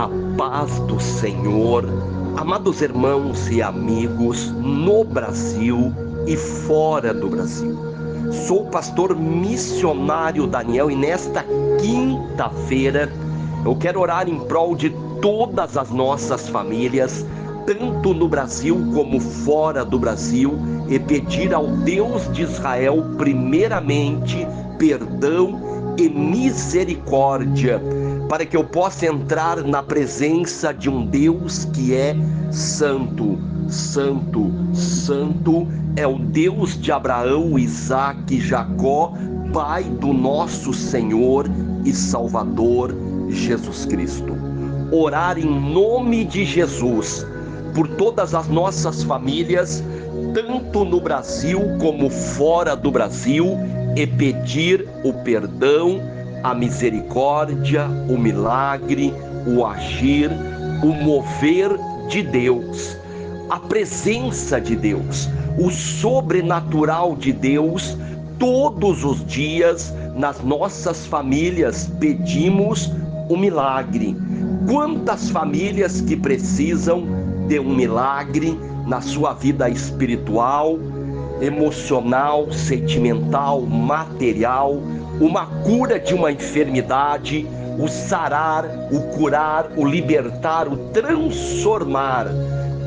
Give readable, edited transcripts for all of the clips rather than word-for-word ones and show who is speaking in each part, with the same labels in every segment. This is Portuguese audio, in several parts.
Speaker 1: A paz do Senhor, amados irmãos e amigos no Brasil e fora do Brasil. Sou o pastor missionário Daniel e nesta quinta-feira eu quero orar em prol de todas as nossas famílias, tanto no Brasil como fora do Brasil, e pedir ao Deus de Israel primeiramente perdão e misericórdia, para que eu possa entrar na presença de um Deus que é santo, santo, santo, é o Deus de Abraão, Isaque e Jacó, Pai do nosso Senhor e Salvador Jesus Cristo. Orar em nome de Jesus por todas as nossas famílias, tanto no Brasil como fora do Brasil, e pedir o perdão, a misericórdia, o milagre, o agir, o mover de Deus, a presença de Deus, o sobrenatural de Deus. Todos os dias nas nossas famílias pedimos o milagre. Quantas famílias que precisam de um milagre na sua vida espiritual, emocional, sentimental, material, uma cura de uma enfermidade, o sarar, o curar, o libertar, o transformar.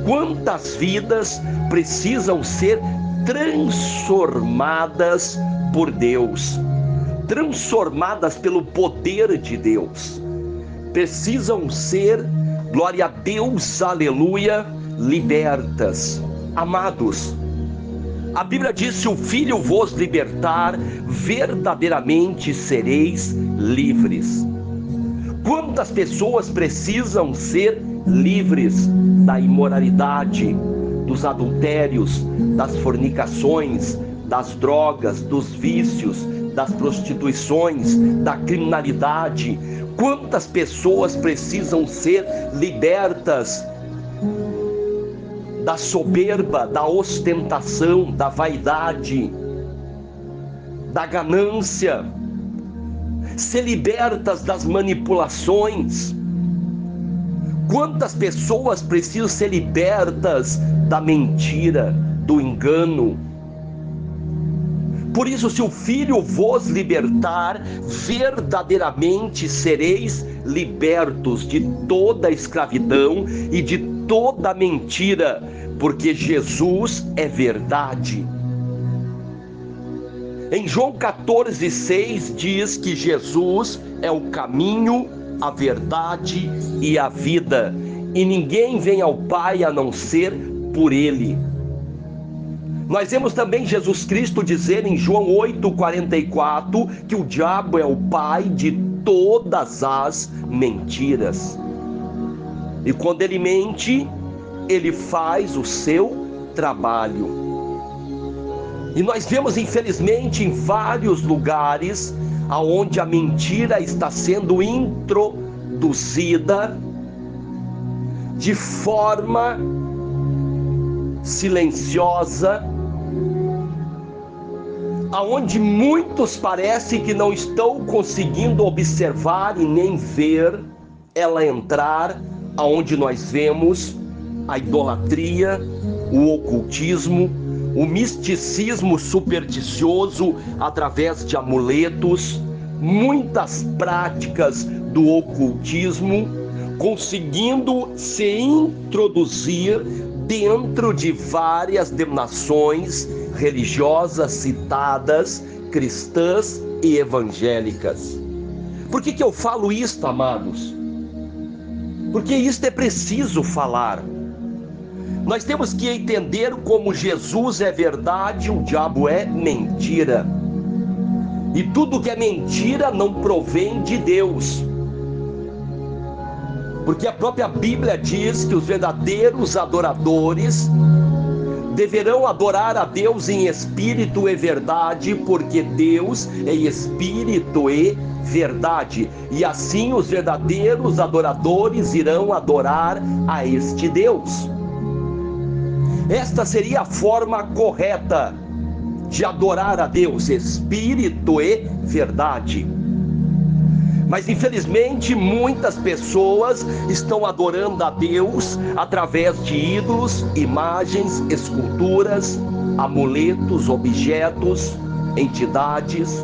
Speaker 1: Quantas vidas precisam ser transformadas por Deus, transformadas pelo poder de Deus, precisam ser, glória a Deus, aleluia, libertas. Amados, a Bíblia diz: se o Filho vos libertar, verdadeiramente sereis livres. Quantas pessoas precisam ser livres da imoralidade, dos adultérios, das fornicações, das drogas, dos vícios, das prostituições, da criminalidade? Quantas pessoas precisam ser libertas da soberba, da ostentação, da vaidade, da ganância, ser libertas das manipulações? Quantas pessoas precisam ser libertas da mentira, do engano? Por isso, se o Filho vos libertar, verdadeiramente sereis libertos de toda escravidão e de toda mentira, porque Jesus é verdade. Em João 14,6 diz que Jesus é o caminho, a verdade e a vida, e ninguém vem ao Pai a não ser por Ele. Nós vemos também Jesus Cristo dizer em João 8,44 que o diabo é o pai de todas as mentiras. E quando ele mente, ele faz o seu trabalho. E nós vemos, infelizmente, em vários lugares aonde a mentira está sendo introduzida de forma silenciosa, aonde muitos parecem que não estão conseguindo observar e nem ver ela entrar, aonde nós vemos a idolatria, o ocultismo, o misticismo supersticioso através de amuletos, muitas práticas do ocultismo conseguindo se introduzir dentro de várias denominações religiosas citadas, cristãs e evangélicas. Por que eu falo isto, amados? Porque isto é preciso falar. Nós temos que entender como Jesus é verdade, o diabo é mentira. E tudo que é mentira não provém de Deus. Porque a própria Bíblia diz que os verdadeiros adoradores deverão adorar a Deus em espírito e verdade, porque Deus é espírito e verdade. E assim os verdadeiros adoradores irão adorar a este Deus. Esta seria a forma correta de adorar a Deus, espírito e verdade. Mas infelizmente muitas pessoas estão adorando a Deus através de ídolos, imagens, esculturas, amuletos, objetos, entidades,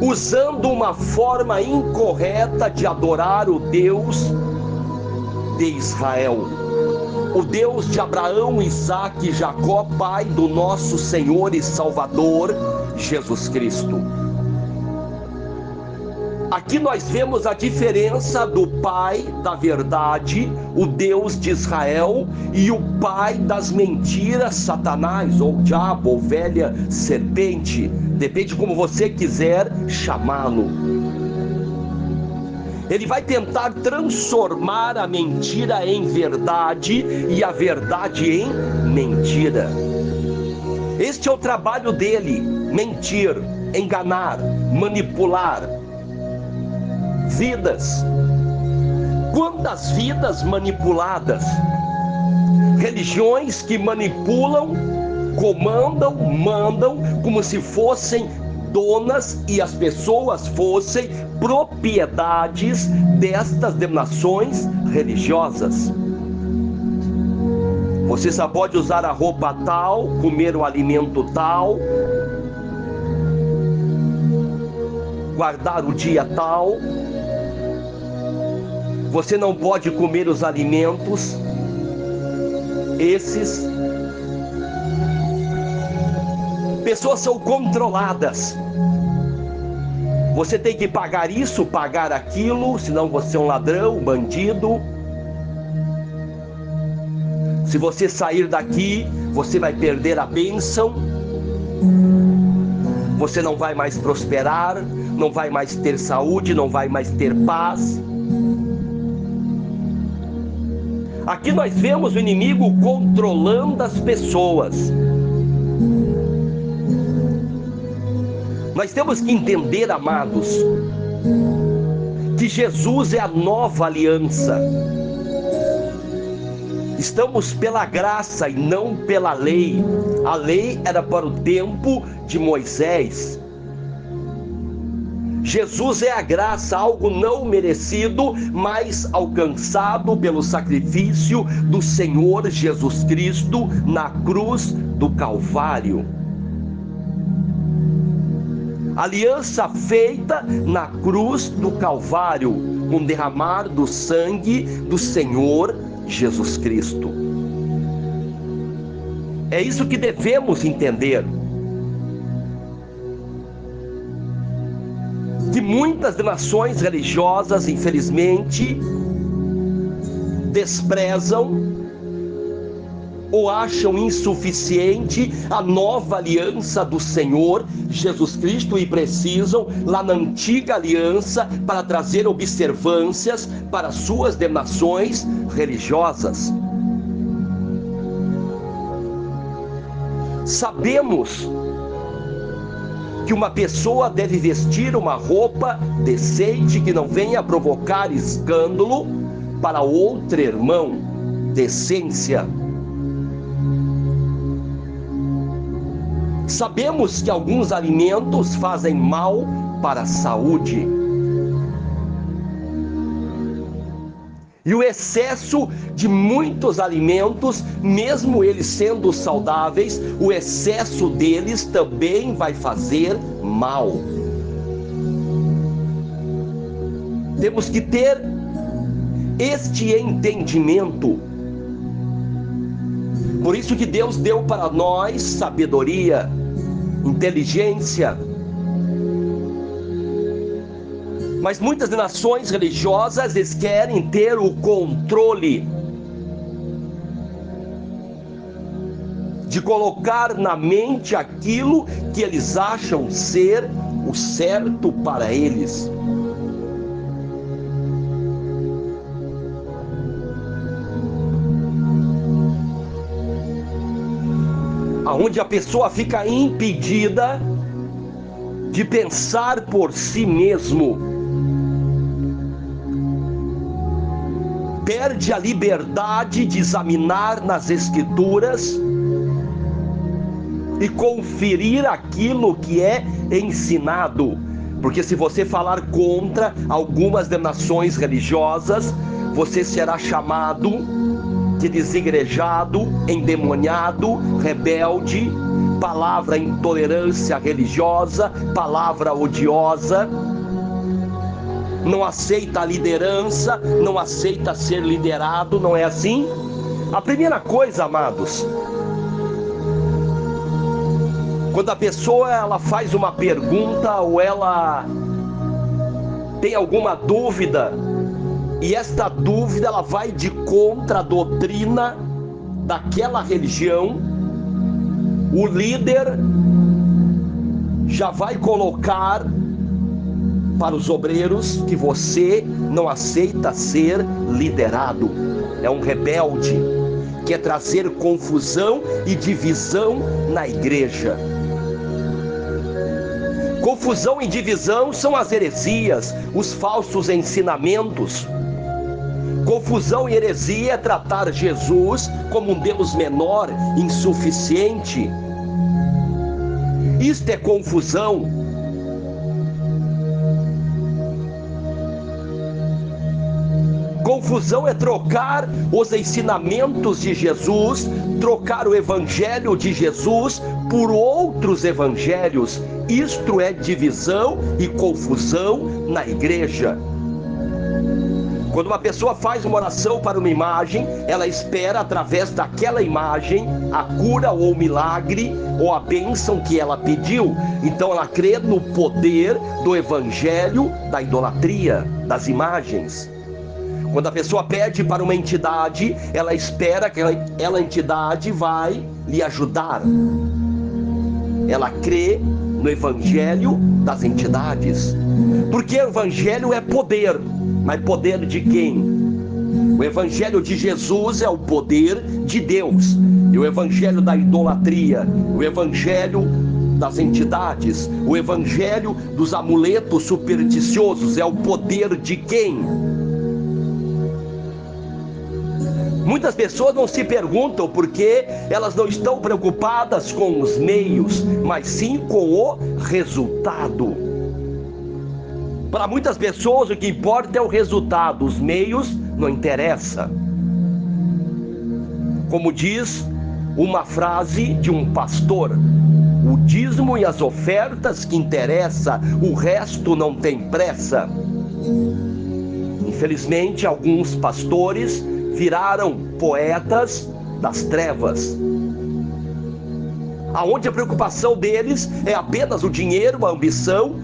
Speaker 1: usando uma forma incorreta de adorar o Deus de Israel, o Deus de Abraão, Isaque e Jacó, Pai do nosso Senhor e Salvador Jesus Cristo. Aqui nós vemos a diferença do pai da verdade, o Deus de Israel, e o pai das mentiras, Satanás, ou diabo, ou velha serpente, depende como você quiser chamá-lo. Ele vai tentar transformar a mentira em verdade e a verdade em mentira. Este é o trabalho dele: mentir, enganar, manipular vidas. Quantas vidas manipuladas, religiões que manipulam, comandam, mandam como se fossem donas e as pessoas fossem propriedades destas denominações religiosas. Você só pode usar a roupa tal, comer o alimento tal, guardar o dia tal. Você não pode comer os alimentos esses. Pessoas são controladas. Você tem que pagar isso, pagar aquilo, senão você é um ladrão, um bandido. Se você sair daqui, você vai perder a bênção. Você não vai mais prosperar, não vai mais ter saúde, não vai mais ter paz. Aqui nós vemos o inimigo controlando as pessoas. Nós temos que entender, amados, que Jesus é a nova aliança. Estamos pela graça e não pela lei. A lei era para o tempo de Moisés. Jesus é a graça, algo não merecido, mas alcançado pelo sacrifício do Senhor Jesus Cristo na cruz do Calvário. Aliança feita na cruz do Calvário, com derramar do sangue do Senhor Jesus Cristo. É isso que devemos entender. Que muitas nações religiosas, infelizmente, desprezam ou acham insuficiente a nova aliança do Senhor Jesus Cristo e precisam, lá na antiga aliança, para trazer observâncias para suas denominações religiosas. Sabemos que uma pessoa deve vestir uma roupa decente, que não venha provocar escândalo para outro irmão. Decência. Sabemos que alguns alimentos fazem mal para a saúde. E o excesso de muitos alimentos, mesmo eles sendo saudáveis, o excesso deles também vai fazer mal. Temos que ter este entendimento. Por isso que Deus deu para nós sabedoria, inteligência. Mas muitas nações religiosas, eles querem ter o controle de colocar na mente aquilo que eles acham ser o certo para eles. Aonde a pessoa fica impedida de pensar por si mesmo, perde a liberdade de examinar nas Escrituras e conferir aquilo que é ensinado. Porque se você falar contra algumas denominações religiosas, você será chamado de desigrejado, endemoniado, rebelde, palavra intolerância religiosa, palavra odiosa. Não aceita a liderança, não aceita ser liderado, não é assim? A primeira coisa, amados, quando a pessoa ela faz uma pergunta ou ela tem alguma dúvida, e esta dúvida ela vai de contra a doutrina daquela religião, o líder já vai colocar para os obreiros que você não aceita ser liderado. É um rebelde, quer trazer confusão e divisão na igreja. Confusão e divisão são as heresias, os falsos ensinamentos. Confusão e heresia é tratar Jesus como um Deus menor, insuficiente. Isto é confusão. Confusão é trocar os ensinamentos de Jesus, trocar o evangelho de Jesus por outros evangelhos. Isto é divisão e confusão na igreja. Quando uma pessoa faz uma oração para uma imagem, ela espera através daquela imagem a cura ou o milagre ou a bênção que ela pediu. Então ela crê no poder do evangelho da idolatria, das imagens. Quando a pessoa pede para uma entidade, ela espera que aquela entidade vai lhe ajudar. Ela crê no evangelho das entidades. Porque o evangelho é poder. Mas poder de quem? O evangelho de Jesus é o poder de Deus. E o evangelho da idolatria, o evangelho das entidades, o evangelho dos amuletos supersticiosos é o poder de quem? Muitas pessoas não se perguntam porque elas não estão preocupadas com os meios, mas sim com o resultado. Para muitas pessoas o que importa é o resultado, os meios não interessam. Como diz uma frase de um pastor, o dízimo e as ofertas que interessa, o resto não tem pressa. Infelizmente alguns pastores viraram poetas das trevas, aonde a preocupação deles é apenas o dinheiro, a ambição,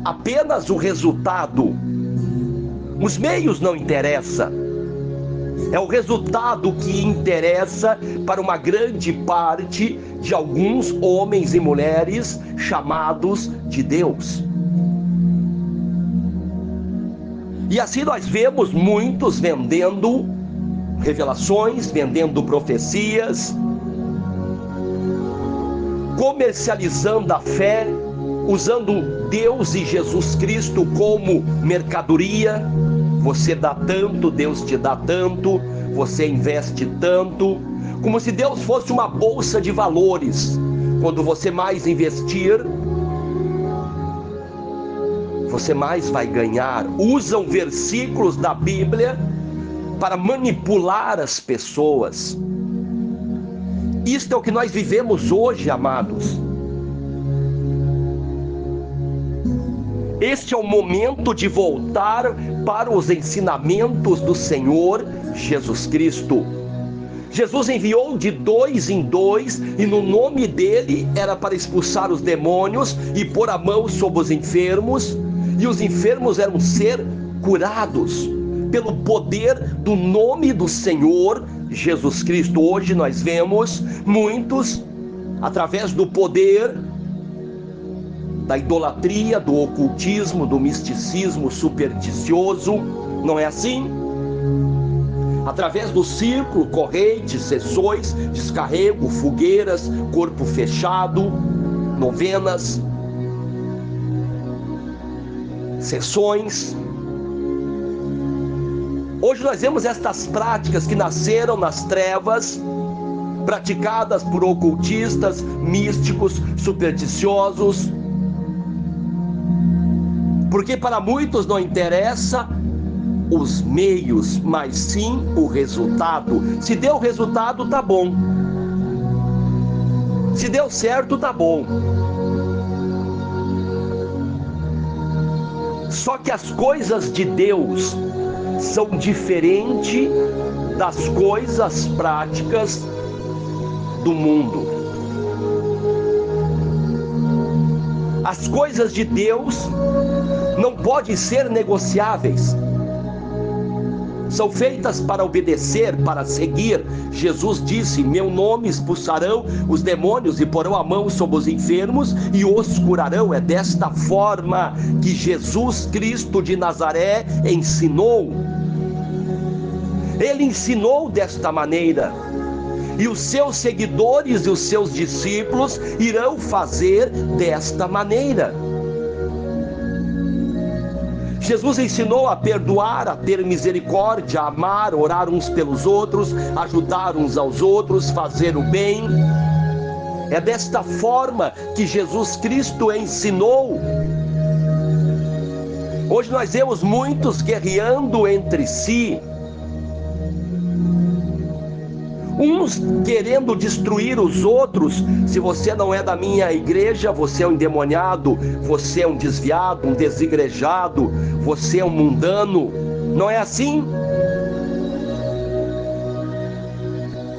Speaker 1: apenas o resultado. Os meios não interessam, é o resultado que interessa para uma grande parte de alguns homens e mulheres chamados de Deus. E assim nós vemos muitos vendendo revelações, vendendo profecias, comercializando a fé, usando Deus e Jesus Cristo como mercadoria. Você dá tanto, Deus te dá tanto, você investe tanto, como se Deus fosse uma bolsa de valores. Quando você mais investir, você mais vai ganhar. Usam versículos da Bíblia para manipular as pessoas. Isto é o que nós vivemos hoje, amados. Este é o momento de voltar para os ensinamentos do Senhor Jesus Cristo. Jesus enviou de 2 em 2 e no nome dele era para expulsar os demônios e pôr a mão sobre os enfermos, e os enfermos eram ser curados pelo poder do nome do Senhor Jesus Cristo. Hoje nós vemos muitos, através do poder da idolatria, do ocultismo, do misticismo supersticioso, não é assim? Através do círculo, correntes, sessões, descarrego, fogueiras, corpo fechado, novenas, sessões. Hoje nós vemos estas práticas que nasceram nas trevas, praticadas por ocultistas, místicos, supersticiosos. Porque para muitos não interessa os meios, mas sim o resultado. Se deu resultado, tá bom. Se deu certo, tá bom. Só que as coisas de Deus são diferentes das coisas práticas do mundo. As coisas de Deus não podem ser negociáveis. São feitas para obedecer, para seguir. Jesus disse: meu nome expulsarão os demônios e porão a mão sobre os enfermos e os curarão. É desta forma que Jesus Cristo de Nazaré ensinou. Ele ensinou desta maneira, e os seus seguidores e os seus discípulos irão fazer desta maneira. Jesus ensinou a perdoar, a ter misericórdia, a amar, orar uns pelos outros, ajudar uns aos outros, fazer o bem. É desta forma que Jesus Cristo ensinou. Hoje nós vemos muitos guerreando entre si, uns querendo destruir os outros. Se você não é da minha igreja, você é um endemoniado, você é um desviado, um desigrejado, você é um mundano. Não é assim?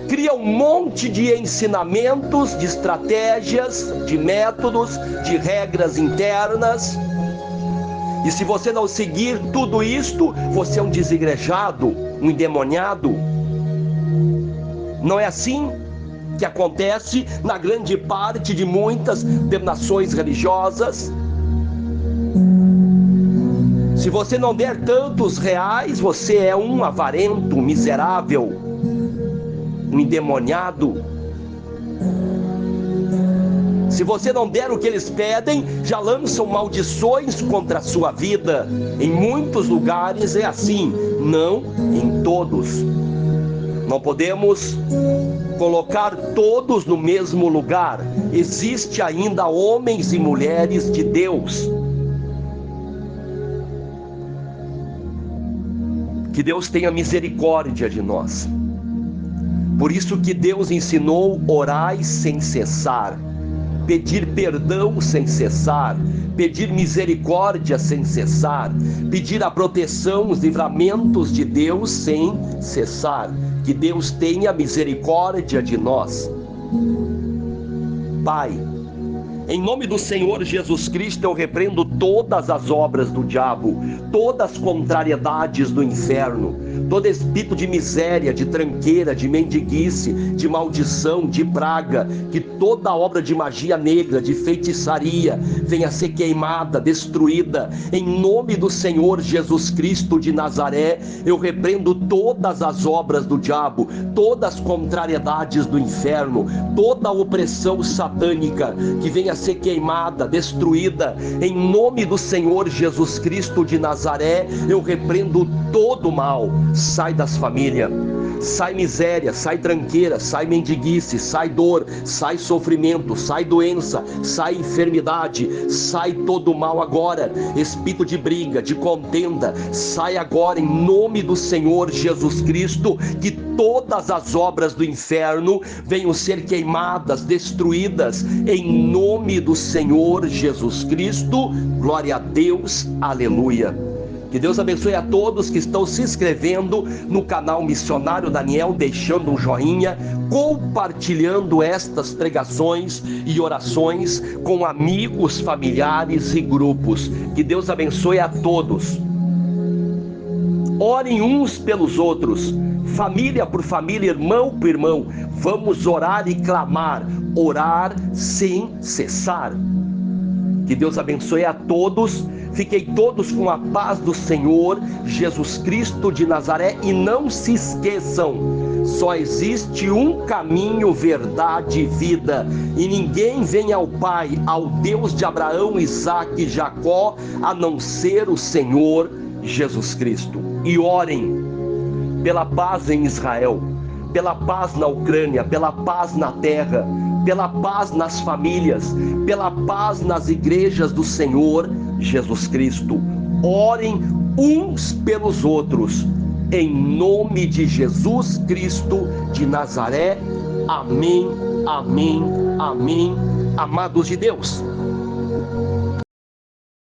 Speaker 1: Cria um monte de ensinamentos, de estratégias, de métodos, de regras internas. E se você não seguir tudo isto, você é um desigrejado, um endemoniado. Não é assim que acontece na grande parte de muitas denominações religiosas? Se você não der tantos reais, você é um avarento, um miserável, um endemoniado. Se você não der o que eles pedem, já lançam maldições contra a sua vida. Em muitos lugares é assim, não em todos. Não podemos colocar todos no mesmo lugar. Existe ainda homens e mulheres de Deus. Que Deus tenha misericórdia de nós. Por isso que Deus ensinou: orai sem cessar, pedir perdão sem cessar, pedir misericórdia sem cessar, pedir a proteção, os livramentos de Deus sem cessar. Que Deus tenha misericórdia de nós. Pai, em nome do Senhor Jesus Cristo, eu repreendo todas as obras do diabo, todas as contrariedades do inferno, todo espírito de miséria, de tranqueira, de mendiguice, de maldição, de praga. Que toda obra de magia negra, de feitiçaria, venha a ser queimada, destruída. Em nome do Senhor Jesus Cristo de Nazaré, eu repreendo todas as obras do diabo, todas as contrariedades do inferno, toda a opressão satânica, que venha a ser queimada, destruída. Em nome do Senhor Jesus Cristo de Nazaré, eu repreendo todo o mal. Sai das famílias, sai miséria, sai tranqueira, sai mendiguice, sai dor, sai sofrimento, sai doença, sai enfermidade, sai todo o mal agora. Espírito de briga, de contenda, sai agora em nome do Senhor Jesus Cristo. Que todas as obras do inferno venham ser queimadas, destruídas, em nome do Senhor Jesus Cristo. Glória a Deus, aleluia. Que Deus abençoe a todos que estão se inscrevendo no canal Missionário Daniel, deixando um joinha, compartilhando estas pregações e orações com amigos, familiares e grupos. Que Deus abençoe a todos. Orem uns pelos outros, família por família, irmão por irmão. Vamos orar e clamar, orar sem cessar. Que Deus abençoe a todos. Fiquem todos com a paz do Senhor Jesus Cristo de Nazaré. E não se esqueçam, só existe um caminho, verdade e vida. E ninguém vem ao Pai, ao Deus de Abraão, Isaque e Jacó, a não ser o Senhor Jesus Cristo. E orem pela paz em Israel, pela paz na Ucrânia, pela paz na terra, pela paz nas famílias, pela paz nas igrejas do Senhor Jesus Cristo. Orem uns pelos outros, em nome de Jesus Cristo de Nazaré. Amém, amém, amém. Amados de Deus,